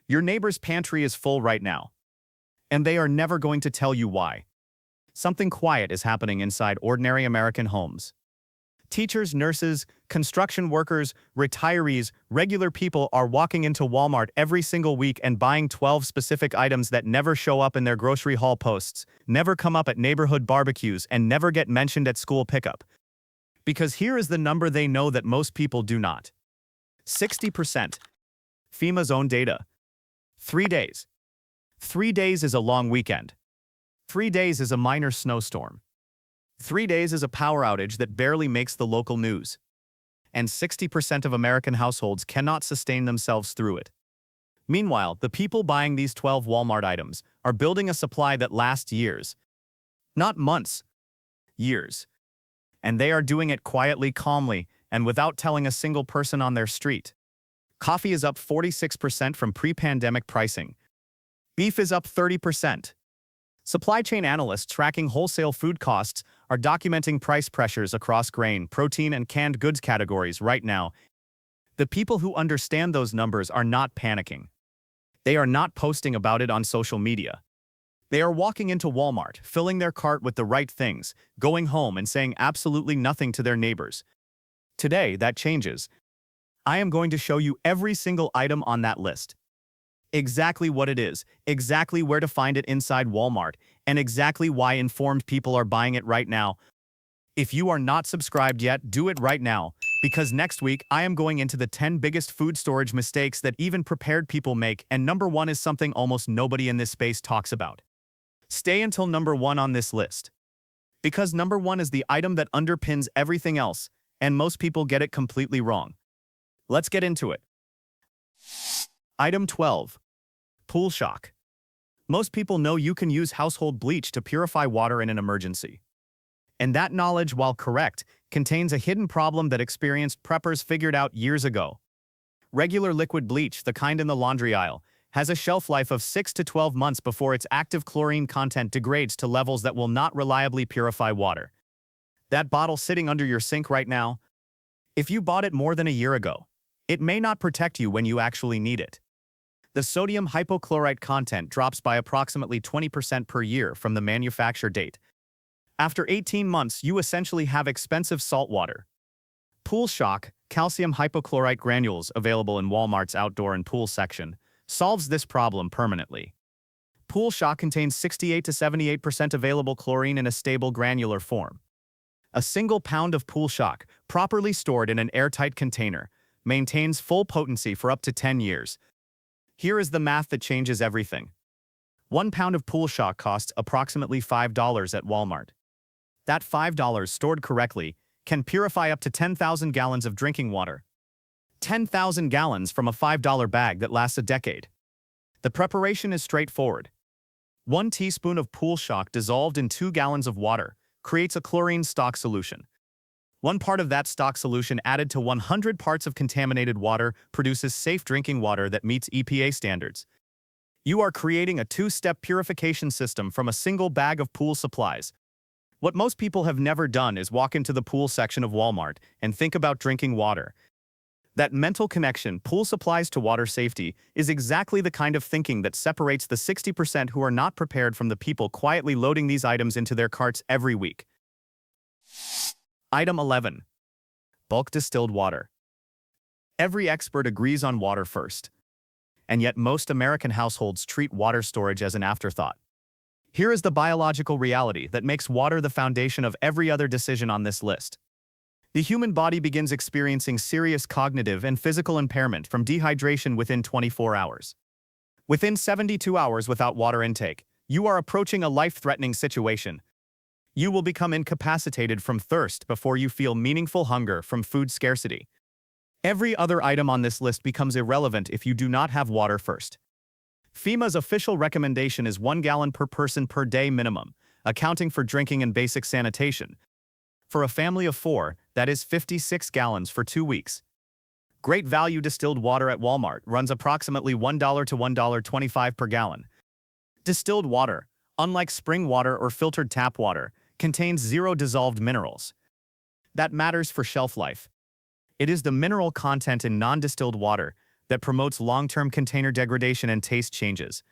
Your neighbor's pantry is full right now, and they are never going to tell you why. Something quiet is happening inside ordinary American homes. Teachers, nurses, construction workers, retirees, regular people are walking into Walmart every single week and buying 12 specific items that never show up in their grocery haul posts, never come up at neighborhood barbecues, and never get mentioned at school pickup. Because here is the number they know that most people do not. 60%. FEMA's own data. 3 days. 3 days is a long weekend. 3 days is a minor snowstorm. 3 days is a power outage that barely makes the local news. And 60% of American households cannot sustain themselves through it. Meanwhile, the people buying these 12 Walmart items are building a supply that lasts years. Not months. Years. And they are doing it quietly, calmly, and without telling a single person on their street. Coffee is up 46% from pre-pandemic pricing. Beef is up 30%. Supply chain analysts tracking wholesale food costs are documenting price pressures across grain, protein, and canned goods categories right now. The people who understand those numbers are not panicking. They are not posting about it on social media. They are walking into Walmart, filling their cart with the right things, going home and saying absolutely nothing to their neighbors. Today, that changes. I am going to show you every single item on that list. Exactly what it is, exactly where to find it inside Walmart, and exactly why informed people are buying it right now. If you are not subscribed yet, do it right now, because next week I am going into the 10 biggest food storage mistakes that even prepared people make, and number 1 is something almost nobody in this space talks about. Stay until number 1 on this list. Because number 1 is the item that underpins everything else, and most people get it completely wrong. Let's get into it. Item 12. Pool shock. Most people know you can use household bleach to purify water in an emergency. And that knowledge, while correct, contains a hidden problem that experienced preppers figured out years ago. Regular liquid bleach, the kind in the laundry aisle, has a shelf life of 6 to 12 months before its active chlorine content degrades to levels that will not reliably purify water. That bottle sitting under your sink right now, if you bought it more than a year ago, it may not protect you when you actually need it. The sodium hypochlorite content drops by approximately 20% per year from the manufacture date. After 18 months, you essentially have expensive salt water. Pool shock, calcium hypochlorite granules available in Walmart's outdoor and pool section, solves this problem permanently. Pool shock contains 68 to 78% available chlorine in a stable granular form. A single pound of pool shock, properly stored in an airtight container, maintains full potency for up to 10 years. Here is the math that changes everything. 1 pound of pool shock costs approximately $5 at Walmart. That $5 stored correctly can purify up to 10,000 gallons of drinking water. 10,000 gallons from a $5 bag that lasts a decade. The preparation is straightforward. 1 teaspoon of pool shock dissolved in 2 gallons of water creates a chlorine stock solution. 1 part of that stock solution added to 100 parts of contaminated water produces safe drinking water that meets EPA standards. You are creating a 2-step purification system from a single bag of pool supplies. What most people have never done is walk into the pool section of Walmart and think about drinking water. That mental connection, pool supplies to water safety, is exactly the kind of thinking that separates the 60% who are not prepared from the people quietly loading these items into their carts every week. Item 11. Bulk distilled water. Every expert agrees on water first. And yet most American households treat water storage as an afterthought. Here is the biological reality that makes water the foundation of every other decision on this list. The human body begins experiencing serious cognitive and physical impairment from dehydration within 24 hours. Within 72 hours without water intake, you are approaching a life-threatening situation. You will become incapacitated from thirst before you feel meaningful hunger from food scarcity. Every other item on this list becomes irrelevant if you do not have water first. FEMA's official recommendation is 1 gallon per person per day minimum, accounting for drinking and basic sanitation. For a family of 4, that is 56 gallons for 2 weeks. Great value distilled water at Walmart runs approximately $1 to $1.25 per gallon. Distilled water, unlike spring water or filtered tap water, contains 0 dissolved minerals. That matters for shelf life. It is the mineral content in non-distilled water that promotes long-term container degradation and taste changes.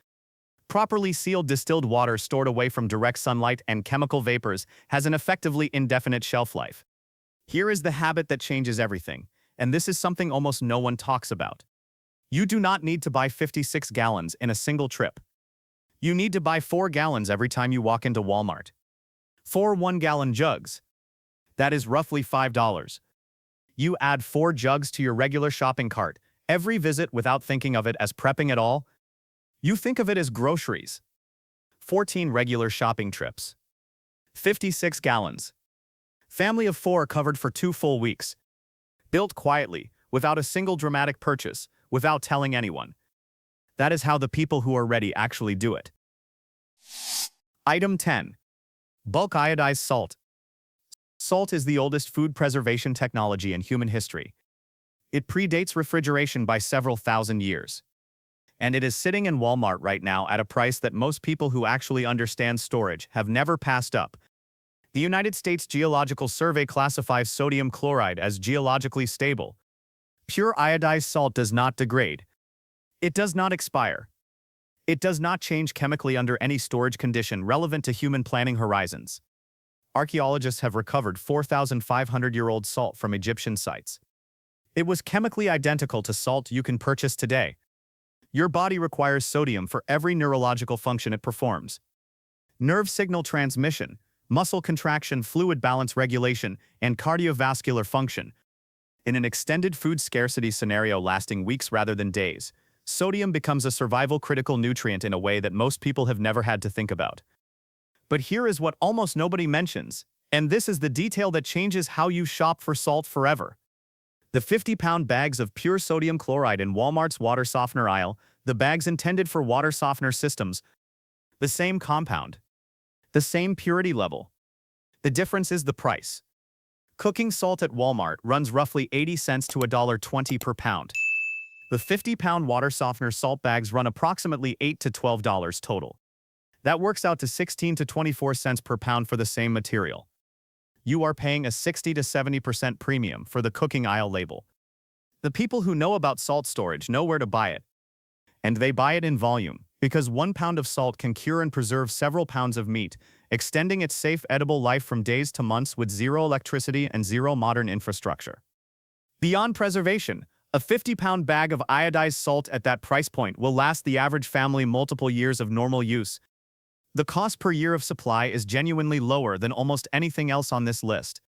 Properly sealed distilled water stored away from direct sunlight and chemical vapors has an effectively indefinite shelf life. Here is the habit that changes everything, and this is something almost no one talks about. You do not need to buy 56 gallons in a single trip. You need to buy 4 gallons every time you walk into Walmart. 4 1-gallon jugs. That is roughly $5. You add 4 jugs to your regular shopping cart every visit without thinking of it as prepping at all. You think of it as groceries. 14 regular shopping trips. 56 gallons. Family of 4 covered for 2 full weeks. Built quietly, without a single dramatic purchase, without telling anyone. That is how the people who are ready actually do it. Item 10. Bulk iodized salt. Salt is the oldest food preservation technology in human history. It predates refrigeration by several thousand years. And it is sitting in Walmart right now at a price that most people who actually understand storage have never passed up. The United States Geological Survey classifies sodium chloride as geologically stable. Pure iodized salt does not degrade. It does not expire. It does not change chemically under any storage condition relevant to human planning horizons. Archaeologists have recovered 4,500-year-old salt from Egyptian sites. It was chemically identical to salt you can purchase today. Your body requires sodium for every neurological function it performs. Nerve signal transmission, muscle contraction, fluid balance regulation, and cardiovascular function. In an extended food scarcity scenario lasting weeks rather than days, sodium becomes a survival-critical nutrient in a way that most people have never had to think about. But here is what almost nobody mentions, and this is the detail that changes how you shop for salt forever. The 50-pound bags of pure sodium chloride in Walmart's water softener aisle, the bags intended for water softener systems, the same compound, the same purity level. The difference is the price. Cooking salt at Walmart runs roughly 80 cents to $1.20 per pound. The 50-pound water softener salt bags run approximately $8 to $12 total. That works out to 16 to 24 cents per pound for the same material. You are paying a 60 to 70% premium for the cooking aisle label. The people who know about salt storage know where to buy it. And they buy it in volume, because 1 pound of salt can cure and preserve several pounds of meat, extending its safe edible life from days to months with zero electricity and zero modern infrastructure. Beyond preservation, a 50-pound bag of iodized salt at that price point will last the average family multiple years of normal use. The cost per year of supply is genuinely lower than almost anything else on this list.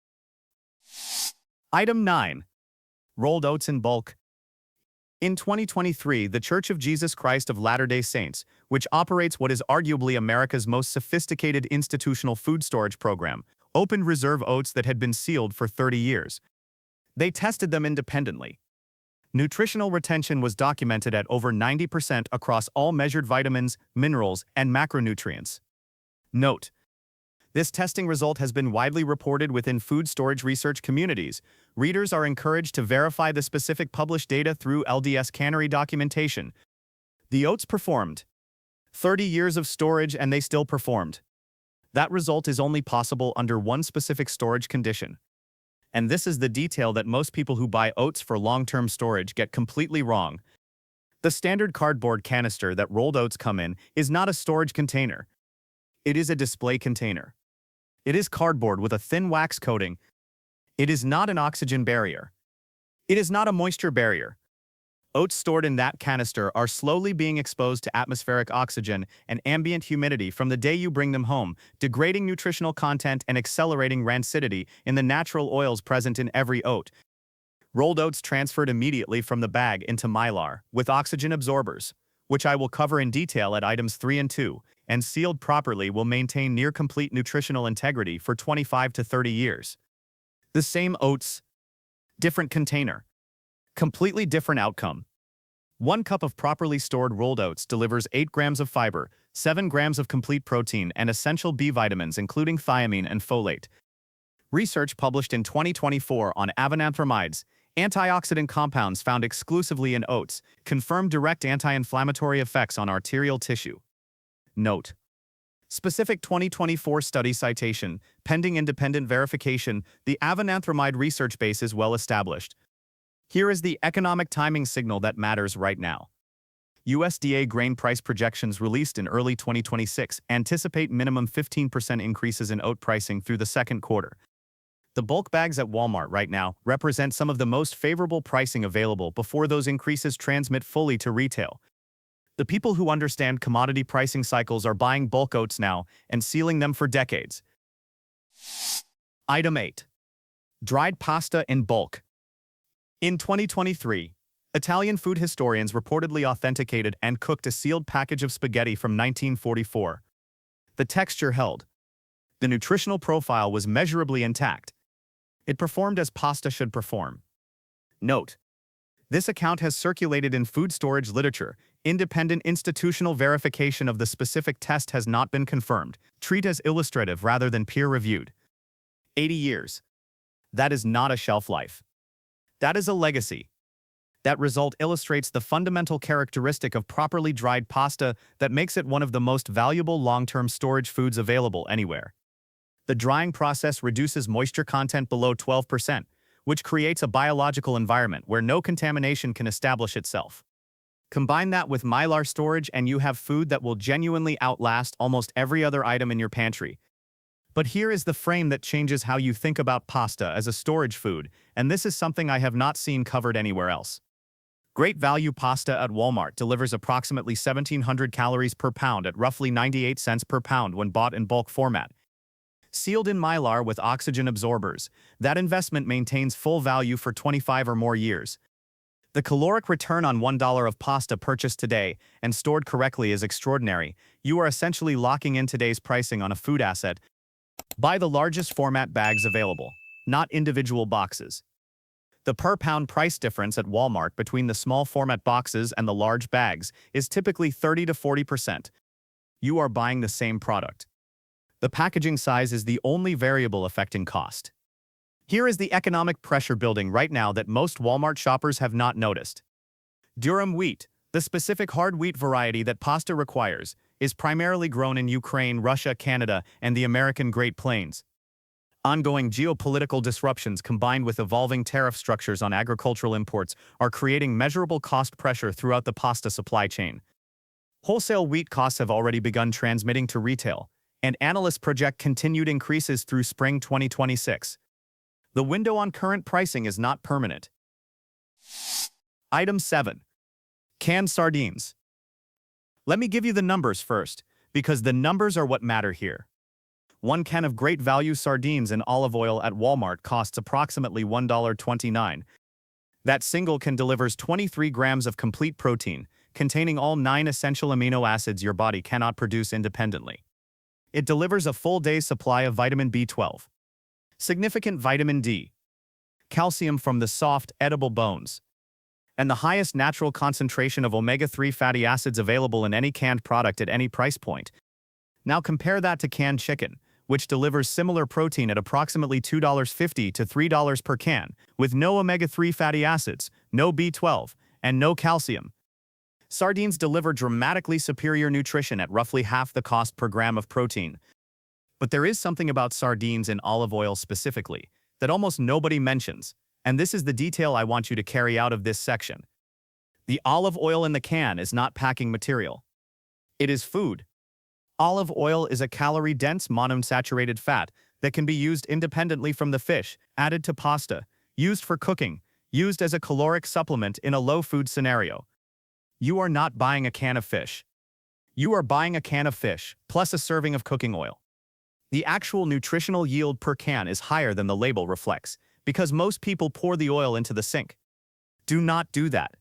Item 9. Rolled oats in bulk. In 2023, the Church of Jesus Christ of Latter-day Saints, which operates what is arguably America's most sophisticated institutional food storage program, opened reserve oats that had been sealed for 30 years. They tested them independently. Nutritional retention was documented at over 90% across all measured vitamins, minerals, and macronutrients. Note: this testing result has been widely reported within food storage research communities. Readers are encouraged to verify the specific published data through LDS cannery documentation. The oats performed. 30 years of storage and they still performed. That result is only possible under one specific storage condition. And this is the detail that most people who buy oats for long-term storage get completely wrong. The standard cardboard canister that rolled oats come in is not a storage container. It is a display container. It is cardboard with a thin wax coating. It is not an oxygen barrier. It is not a moisture barrier. Oats stored in that canister are slowly being exposed to atmospheric oxygen and ambient humidity from the day you bring them home, degrading nutritional content and accelerating rancidity in the natural oils present in every oat. Rolled oats transferred immediately from the bag into Mylar with oxygen absorbers, which I will cover in detail at items 3 and 2, and sealed properly will maintain near-complete nutritional integrity for 25 to 30 years. The same oats, different container. Completely different outcome. 1 cup of properly stored rolled oats delivers 8 grams of fiber, 7 grams of complete protein, and essential B vitamins including thiamine and folate. Research published in 2024 on avenanthramides, antioxidant compounds found exclusively in oats, confirmed direct anti-inflammatory effects on arterial tissue. Note: specific 2024 study citation, pending independent verification, the avenanthamide research base is well established. Here is the economic timing signal that matters right now. USDA grain price projections released in early 2026 anticipate minimum 15% increases in oat pricing through the second quarter. The bulk bags at Walmart right now represent some of the most favorable pricing available before those increases transmit fully to retail. The people who understand commodity pricing cycles are buying bulk oats now and sealing them for decades. Item 8. Dried pasta in bulk. In 2023, Italian food historians reportedly authenticated and cooked a sealed package of spaghetti from 1944. The texture held. The nutritional profile was measurably intact. It performed as pasta should perform. Note: this account has circulated in food storage literature. Independent institutional verification of the specific test has not been confirmed. Treat as illustrative rather than peer-reviewed. 80 years. That is not a shelf life. That is a legacy. That result illustrates the fundamental characteristic of properly dried pasta that makes it one of the most valuable long-term storage foods available anywhere. The drying process reduces moisture content below 12%, which creates a biological environment where no contamination can establish itself. Combine that with Mylar storage and you have food that will genuinely outlast almost every other item in your pantry. But here is the frame that changes how you think about pasta as a storage food, and this is something I have not seen covered anywhere else. Great value pasta at Walmart delivers approximately 1,700 calories per pound at roughly 98 cents per pound when bought in bulk format. Sealed in Mylar with oxygen absorbers, that investment maintains full value for 25 or more years. The caloric return on $1 of pasta purchased today and stored correctly is extraordinary. You are essentially locking in today's pricing on a food asset. Buy the largest format bags available, not individual boxes. The per-pound price difference at Walmart between the small format boxes and the large bags is typically 30 to 40%. You are buying the same product. The packaging size is the only variable affecting cost. Here is the economic pressure building right now that most Walmart shoppers have not noticed. Durum wheat, the specific hard wheat variety that pasta requires, is primarily grown in Ukraine, Russia, Canada, and the American Great Plains. Ongoing geopolitical disruptions combined with evolving tariff structures on agricultural imports are creating measurable cost pressure throughout the pasta supply chain. Wholesale wheat costs have already begun transmitting to retail, and analysts project continued increases through spring 2026. The window on current pricing is not permanent. Item 7. Canned sardines. Let me give you the numbers first, because the numbers are what matter here. 1 can of great value sardines in olive oil at Walmart costs approximately $1.29. That single can delivers 23 grams of complete protein, containing all 9 essential amino acids your body cannot produce independently. It delivers a full day's supply of vitamin B12. Significant vitamin D, calcium from the soft, edible bones, and the highest natural concentration of omega-3 fatty acids available in any canned product at any price point. Now compare that to canned chicken, which delivers similar protein at approximately $2.50 to $3 per can, with no omega-3 fatty acids, no B12, and no calcium. Sardines deliver dramatically superior nutrition at roughly half the cost per gram of protein. But there is something about sardines in olive oil specifically that almost nobody mentions, and this is the detail I want you to carry out of this section. The olive oil in the can is not packing material. It is food. Olive oil is a calorie-dense monounsaturated fat that can be used independently from the fish, added to pasta, used for cooking, used as a caloric supplement in a low-food scenario. You are not buying a can of fish. You are buying a can of fish, plus a serving of cooking oil. The actual nutritional yield per can is higher than the label reflects, because most people pour the oil into the sink. Do not do that.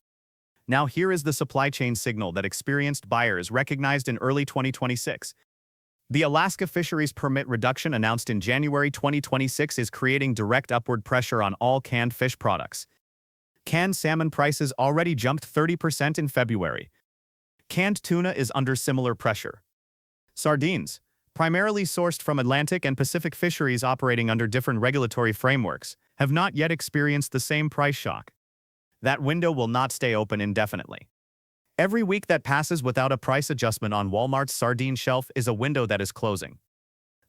Now here is the supply chain signal that experienced buyers recognized in early 2026. The Alaska Fisheries Permit reduction announced in January 2026 is creating direct upward pressure on all canned fish products. Canned salmon prices already jumped 30% in February. Canned tuna is under similar pressure. Sardines, primarily sourced from Atlantic and Pacific fisheries operating under different regulatory frameworks, have not yet experienced the same price shock. That window will not stay open indefinitely. Every week that passes without a price adjustment on Walmart's sardine shelf is a window that is closing.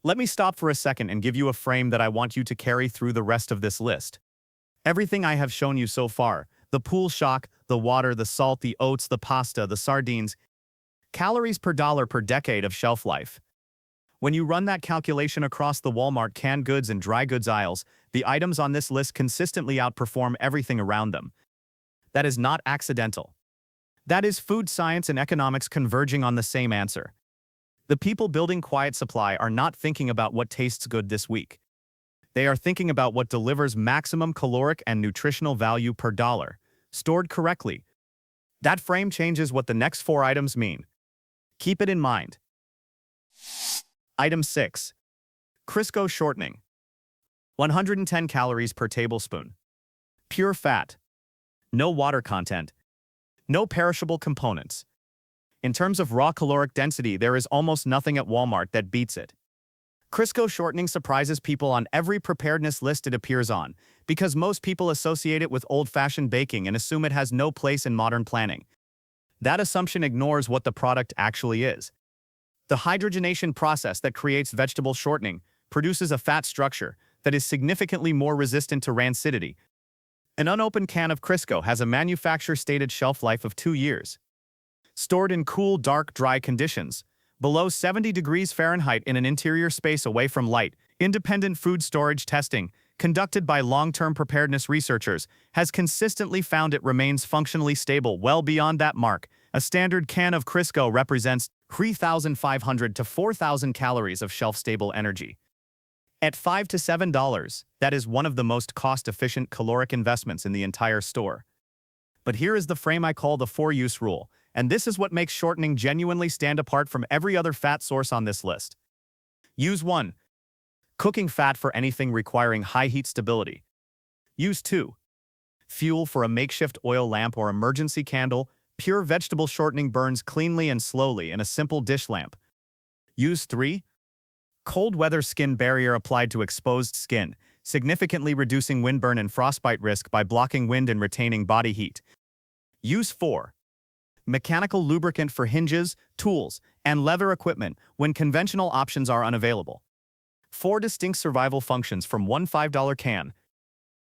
Let me stop for a second and give you a frame that I want you to carry through the rest of this list. Everything I have shown you so far, the pool shock, the water, the salt, the oats, the pasta, the sardines, calories per dollar per decade of shelf life. When you run that calculation across the Walmart canned goods and dry goods aisles, the items on this list consistently outperform everything around them. That is not accidental. That is food science and economics converging on the same answer. The people building Quiet Supply are not thinking about what tastes good this week. They are thinking about what delivers maximum caloric and nutritional value per dollar, stored correctly. That frame changes what the next 4 items mean. Keep it in mind. Item 6. Crisco shortening. 110 calories per tablespoon. Pure fat. No water content. No perishable components. In terms of raw caloric density, there is almost nothing at Walmart that beats it. Crisco shortening surprises people on every preparedness list it appears on, because most people associate it with old-fashioned baking and assume it has no place in modern planning. That assumption ignores what the product actually is. The hydrogenation process that creates vegetable shortening produces a fat structure that is significantly more resistant to rancidity. An unopened can of Crisco has a manufacturer-stated shelf life of 2 years. Stored in cool, dark, dry conditions, below 70 degrees Fahrenheit in an interior space away from light, independent food storage testing, conducted by long-term preparedness researchers, has consistently found it remains functionally stable well beyond that mark. A standard can of Crisco represents 3,500 to 4,000 calories of shelf-stable energy. At $5 to $7, that is one of the most cost-efficient caloric investments in the entire store. But here is the frame I call the 4-use rule, and this is what makes shortening genuinely stand apart from every other fat source on this list. Use 1. Cooking fat for anything requiring high heat stability. Use 2. Fuel for a makeshift oil lamp or emergency candle. Pure vegetable shortening burns cleanly and slowly in a simple dish lamp. Use 3. Cold weather skin barrier applied to exposed skin, significantly reducing windburn and frostbite risk by blocking wind and retaining body heat. Use 4. Mechanical lubricant for hinges, tools, and leather equipment when conventional options are unavailable. 4 distinct survival functions from one $5 can.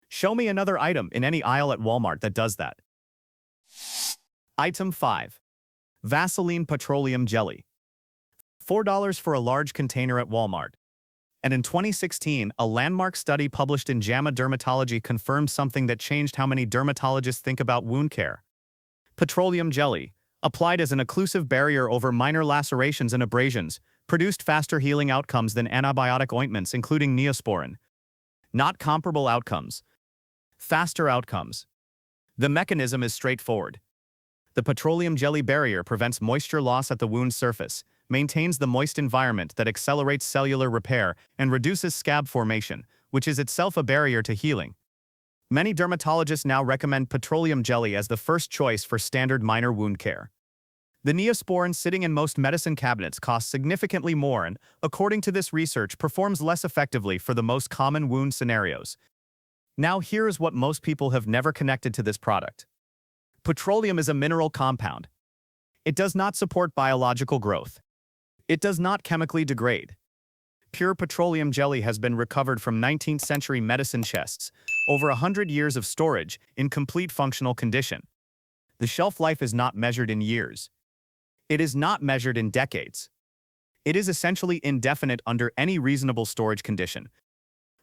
Show me another item in any aisle at Walmart that does that. Item 5. Vaseline Petroleum Jelly. $4 for a large container at Walmart. And in 2016, a landmark study published in JAMA Dermatology confirmed something that changed how many dermatologists think about wound care. Petroleum jelly, applied as an occlusive barrier over minor lacerations and abrasions, produced faster healing outcomes than antibiotic ointments, including Neosporin. Not comparable outcomes. Faster outcomes. The mechanism is straightforward. The petroleum jelly barrier prevents moisture loss at the wound surface, maintains the moist environment that accelerates cellular repair, and reduces scab formation, which is itself a barrier to healing. Many dermatologists now recommend petroleum jelly as the first choice for standard minor wound care. The Neosporin sitting in most medicine cabinets costs significantly more and, according to this research, performs less effectively for the most common wound scenarios. Now here is what most people have never connected to this product. Petroleum is a mineral compound. It does not support biological growth. It does not chemically degrade. Pure petroleum jelly has been recovered from 19th century medicine chests, over 100 years of storage, in complete functional condition. The shelf life is not measured in years. It is not measured in decades. It is essentially indefinite under any reasonable storage condition.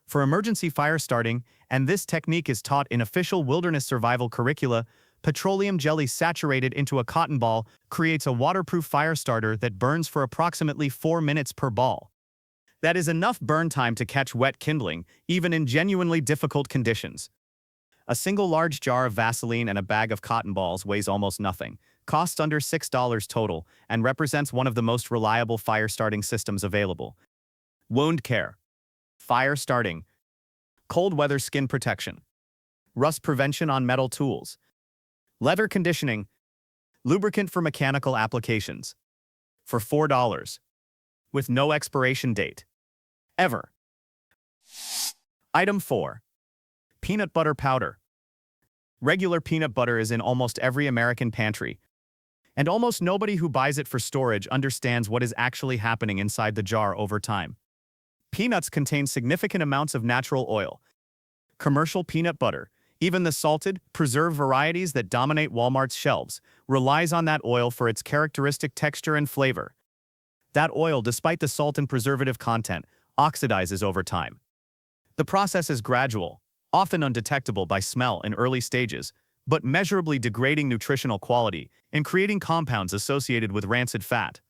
For emergency fire starting, and this technique is taught in official wilderness survival curricula, petroleum jelly saturated into a cotton ball creates a waterproof fire starter that burns for approximately 4 minutes per ball. That is enough burn time to catch wet kindling, even in genuinely difficult conditions. A single large jar of Vaseline and a bag of cotton balls weighs almost nothing, costs under $6 total, and represents one of the most reliable fire starting systems available. Wound care. Fire starting. Cold weather skin protection. Rust prevention on metal tools. Leather conditioning. Lubricant for mechanical applications. For $4. With no expiration date. Ever. Item 4. Peanut butter powder. Regular peanut butter is in almost every American pantry, and almost nobody who buys it for storage understands what is actually happening inside the jar over time. Peanuts contain significant amounts of natural oil. Commercial peanut butter, Even the salted, preserved varieties that dominate Walmart's shelves relies on that oil for its characteristic texture and flavor. That oil, despite the salt and preservative content, oxidizes over time. The process is gradual, often undetectable by smell in early stages, but measurably degrading nutritional quality and creating compounds associated with rancid fat.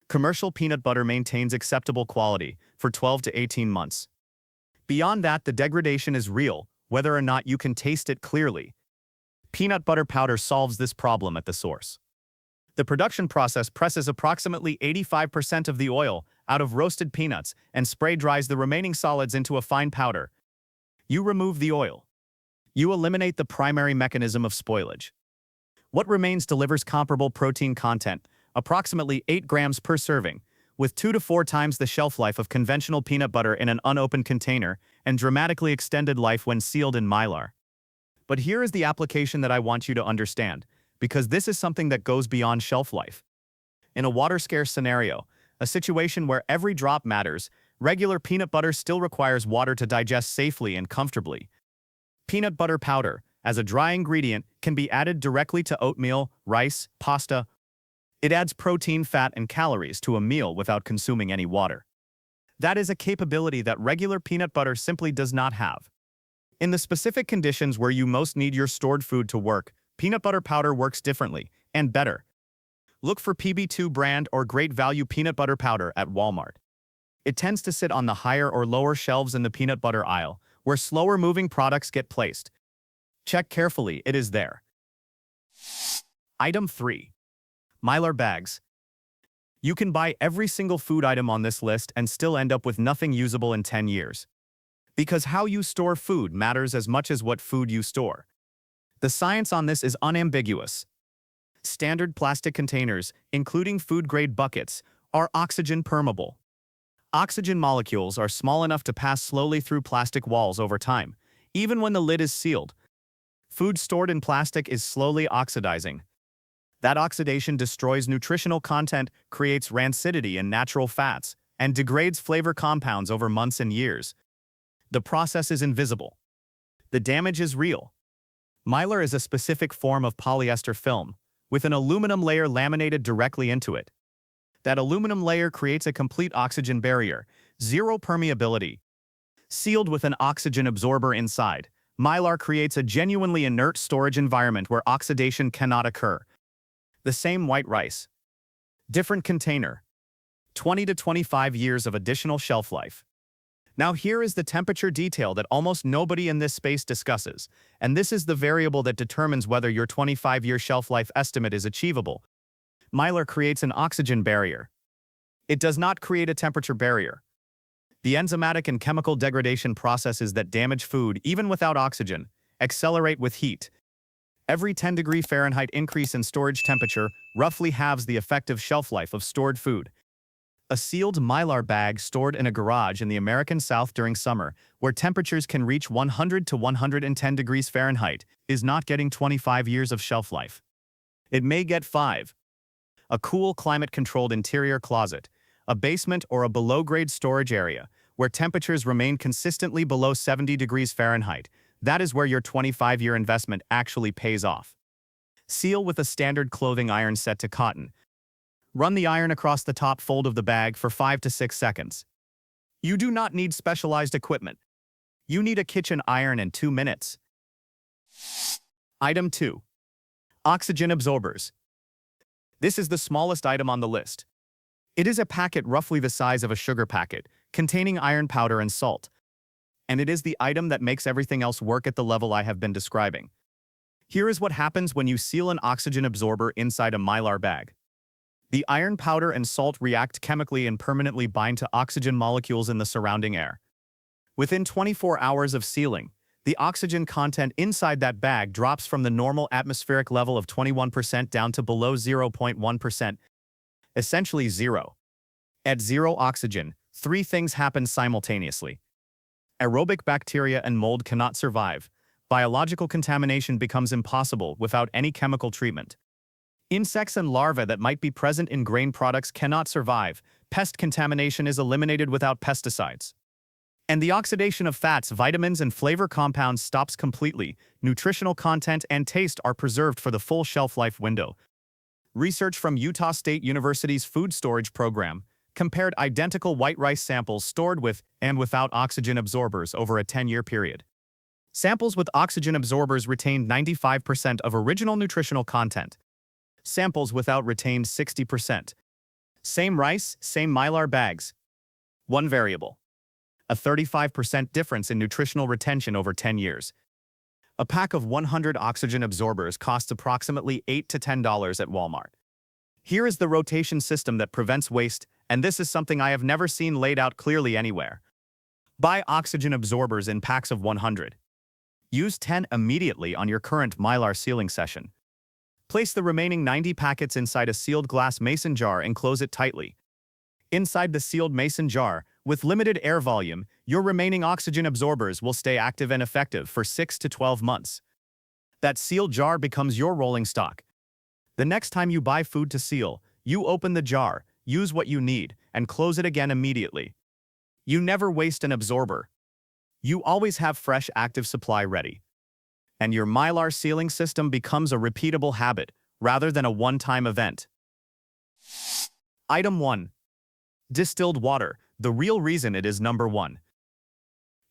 Commercial peanut butter maintains acceptable quality for 12 to 18 months. Beyond that, the degradation is real, whether or not you can taste it clearly. Peanut butter powder solves this problem at the source. The production process presses approximately 85% of the oil out of roasted peanuts and spray dries the remaining solids into a fine powder. You remove the oil. You eliminate the primary mechanism of spoilage. What remains delivers comparable protein content, approximately 8 grams per serving, with 2 to 4 times the shelf life of conventional peanut butter in an unopened container and dramatically extended life when sealed in Mylar. But here is the application that I want you to understand, because this is something that goes beyond shelf life. In a water-scarce scenario, a situation where every drop matters, regular peanut butter still requires water to digest safely and comfortably. Peanut butter powder, as a dry ingredient, can be added directly to oatmeal, rice, pasta. It adds protein, fat, and calories to a meal without consuming any water. That is a capability that regular peanut butter simply does not have. In the specific conditions where you most need your stored food to work, peanut butter powder works differently and better. Look for PB2 brand or Great Value peanut butter powder at Walmart. It tends to sit on the higher or lower shelves in the peanut butter aisle, where slower-moving products get placed. Check carefully, it is there. Item 3. Mylar bags. You can buy every single food item on this list and still end up with nothing usable in 10 years. Because how you store food matters as much as what food you store. The science on this is unambiguous. Standard plastic containers, including food-grade buckets, are oxygen permeable. Oxygen molecules are small enough to pass slowly through plastic walls over time, even when the lid is sealed. Food stored in plastic is slowly oxidizing. That oxidation destroys nutritional content, creates rancidity in natural fats, and degrades flavor compounds over months and years. The process is invisible. The damage is real. Mylar is a specific form of polyester film, with an aluminum layer laminated directly into it. That aluminum layer creates a complete oxygen barrier, zero permeability. Sealed with an oxygen absorber inside, Mylar creates a genuinely inert storage environment where oxidation cannot occur. The same white rice. Different container. 20 to 25 years of additional shelf life. Now here is the temperature detail that almost nobody in this space discusses, and this is the variable that determines whether your 25-year shelf life estimate is achievable. Mylar creates an oxygen barrier. It does not create a temperature barrier. The enzymatic and chemical degradation processes that damage food, even without oxygen, accelerate with heat. Every 10-degree Fahrenheit increase in storage temperature roughly halves the effective shelf life of stored food. A sealed Mylar bag stored in a garage in the American South during summer, where temperatures can reach 100 to 110 degrees Fahrenheit, is not getting 25 years of shelf life. It may get 5. A cool, climate-controlled interior closet, a basement or a below-grade storage area, where temperatures remain consistently below 70 degrees Fahrenheit, that is where your 25-year investment actually pays off. Seal with a standard clothing iron set to cotton. Run the iron across the top fold of the bag for 5 to 6 seconds. You do not need specialized equipment. You need a kitchen iron in 2 minutes. Item 2. Oxygen absorbers. This is the smallest item on the list. It is a packet roughly the size of a sugar packet, containing iron powder and salt. And it is the item that makes everything else work at the level I have been describing. Here is what happens when you seal an oxygen absorber inside a Mylar bag. The iron powder and salt react chemically and permanently bind to oxygen molecules in the surrounding air. Within 24 hours of sealing, the oxygen content inside that bag drops from the normal atmospheric level of 21% down to below 0.1%, essentially zero. At zero oxygen, 3 things happen simultaneously. Aerobic bacteria and mold cannot survive. Biological contamination becomes impossible without any chemical treatment. Insects and larvae that might be present in grain products cannot survive. Pest contamination is eliminated without pesticides. And the oxidation of fats, vitamins, and flavor compounds stops completely. Nutritional content and taste are preserved for the full shelf life window. Research from Utah State University's food storage program compared identical white rice samples stored with and without oxygen absorbers over a 10-year period. Samples with oxygen absorbers retained 95% of original nutritional content. Samples without retained 60%. Same rice, same Mylar bags. One variable. A 35% difference in nutritional retention over 10 years. A pack of 100 oxygen absorbers costs approximately $8 to $10 at Walmart. Here is the rotation system that prevents waste, and this is something I have never seen laid out clearly anywhere. Buy oxygen absorbers in packs of 100. Use 10 immediately on your current Mylar sealing session. Place the remaining 90 packets inside a sealed glass mason jar and close it tightly. Inside the sealed mason jar, with limited air volume, your remaining oxygen absorbers will stay active and effective for 6 to 12 months. That sealed jar becomes your rolling stock. The next time you buy food to seal, you open the jar, use what you need, and close it again immediately. You never waste an absorber. You always have fresh active supply ready. And your Mylar sealing system becomes a repeatable habit, rather than a one-time event. Item 1. Distilled water, the real reason it is number 1.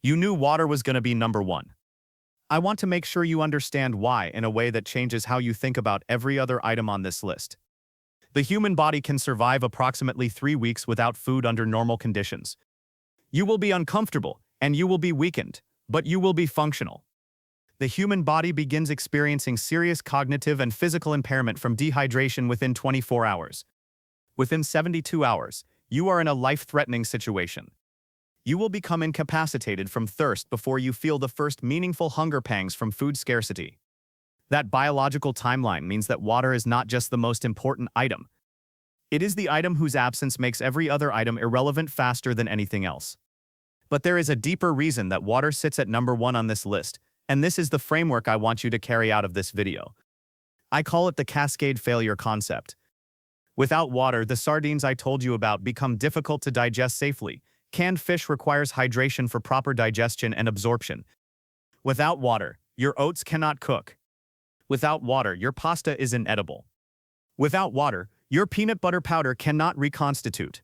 You knew water was going to be number 1. I want to make sure you understand why in a way that changes how you think about every other item on this list. The human body can survive approximately 3 weeks without food under normal conditions. You will be uncomfortable, and you will be weakened, but you will be functional. The human body begins experiencing serious cognitive and physical impairment from dehydration within 24 hours. Within 72 hours, you are in a life-threatening situation. You will become incapacitated from thirst before you feel the first meaningful hunger pangs from food scarcity. That biological timeline means that water is not just the most important item. It is the item whose absence makes every other item irrelevant faster than anything else. But there is a deeper reason that water sits at number 1 on this list, and this is the framework I want you to carry out of this video. I call it the cascade failure concept. Without water, the sardines I told you about become difficult to digest safely. Canned fish requires hydration for proper digestion and absorption. Without water, your oats cannot cook. Without water, your pasta is inedible. Without water, your peanut butter powder cannot reconstitute.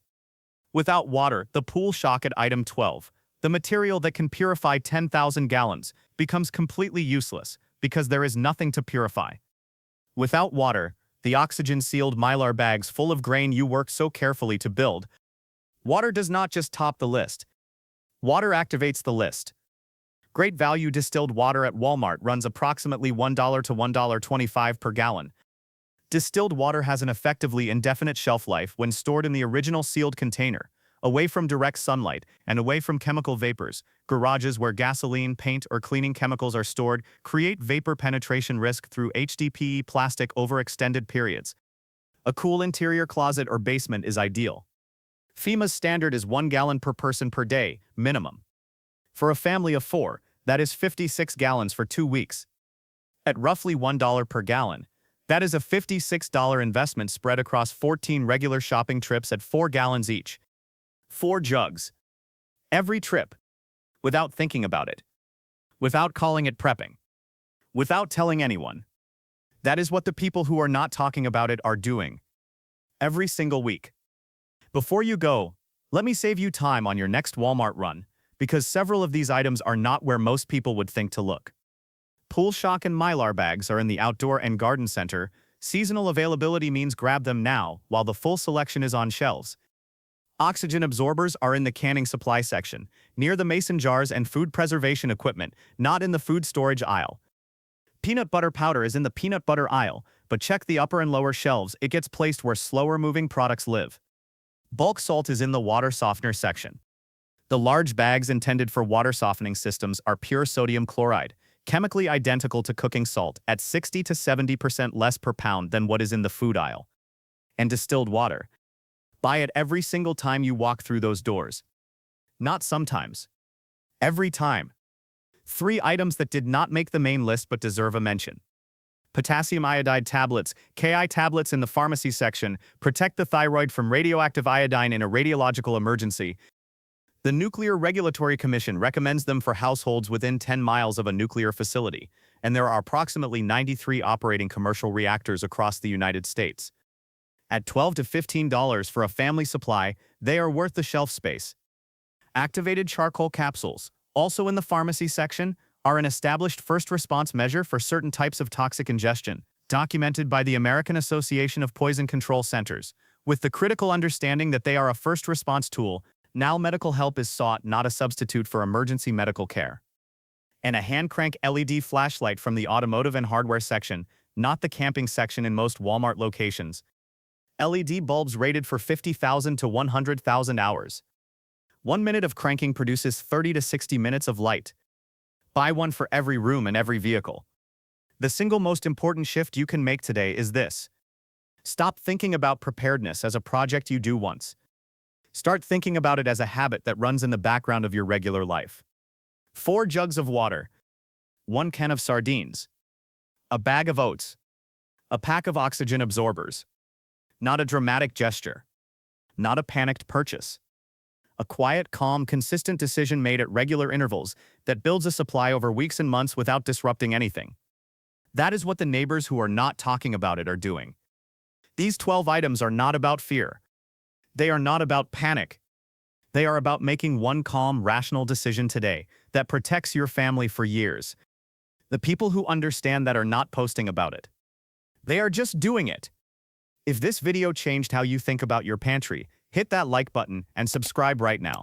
Without water, the pool shock at item 12, the material that can purify 10,000 gallons, becomes completely useless because there is nothing to purify. Without water, the oxygen-sealed Mylar bags full of grain you worked so carefully to build. Water does not just top the list. Water activates the list. Great value distilled water at Walmart runs approximately $1 to $1.25 per gallon. Distilled water has an effectively indefinite shelf life when stored in the original sealed container, away from direct sunlight and away from chemical vapors. Garages where gasoline, paint, or cleaning chemicals are stored create vapor penetration risk through HDPE plastic over extended periods. A cool interior closet or basement is ideal. FEMA's standard is 1 gallon per person per day, minimum. For a family of 4, that is 56 gallons for 2 weeks. At roughly $1 per gallon, that is a $56 investment spread across 14 regular shopping trips at 4 gallons each. 4 jugs. Every trip. Without thinking about it. Without calling it prepping. Without telling anyone. That is what the people who are not talking about it are doing. Every single week. Before you go, let me save you time on your next Walmart run, because several of these items are not where most people would think to look. Pool shock and Mylar bags are in the outdoor and garden center. Seasonal availability means grab them now while the full selection is on shelves. Oxygen absorbers are in the canning supply section, near the mason jars and food preservation equipment, not in the food storage aisle. Peanut butter powder is in the peanut butter aisle, but check the upper and lower shelves. It gets placed where slower-moving products live. Bulk salt is in the water softener section. The large bags intended for water softening systems are pure sodium chloride, chemically identical to cooking salt at 60 to 70% less per pound than what is in the food aisle. And distilled water. Buy it every single time you walk through those doors. Not sometimes. Every time. 3 items that did not make the main list but deserve a mention. Potassium iodide tablets, Ki tablets in the pharmacy section, protect the thyroid from radioactive iodine in a radiological emergency. The Nuclear Regulatory Commission recommends them for households within 10 miles of a nuclear facility, and there are approximately 93 operating commercial reactors across the United States. At $12 to $15 for a family supply, they are worth the shelf space. Activated charcoal capsules, also in the pharmacy section, are an established first response measure for certain types of toxic ingestion, documented by the American Association of Poison Control Centers. With the critical understanding that they are a first response tool, now medical help is sought, not a substitute for emergency medical care. And a hand crank LED flashlight from the automotive and hardware section, not the camping section in most Walmart locations. LED bulbs rated for 50,000 to 100,000 hours. 1 minute of cranking produces 30 to 60 minutes of light. Buy one for every room and every vehicle. The single most important shift you can make today is this. Stop thinking about preparedness as a project you do once. Start thinking about it as a habit that runs in the background of your regular life. 4 jugs of water, 1 can of sardines, a bag of oats, a pack of oxygen absorbers. Not a dramatic gesture. Not a panicked purchase. A quiet, calm, consistent decision made at regular intervals that builds a supply over weeks and months without disrupting anything. That is what the neighbors who are not talking about it are doing. These 12 items are not about fear. They are not about panic. They are about making one calm, rational decision today that protects your family for years. The people who understand that are not posting about it. They are just doing it. If this video changed how you think about your pantry, hit that like button and subscribe right now.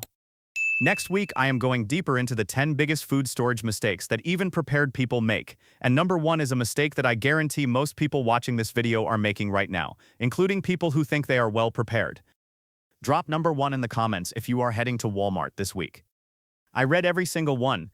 Next week, I am going deeper into the 10 biggest food storage mistakes that even prepared people make. And number 1 is a mistake that I guarantee most people watching this video are making right now, including people who think they are well prepared. Drop number 1 in the comments if you are heading to Walmart this week. I read every single one,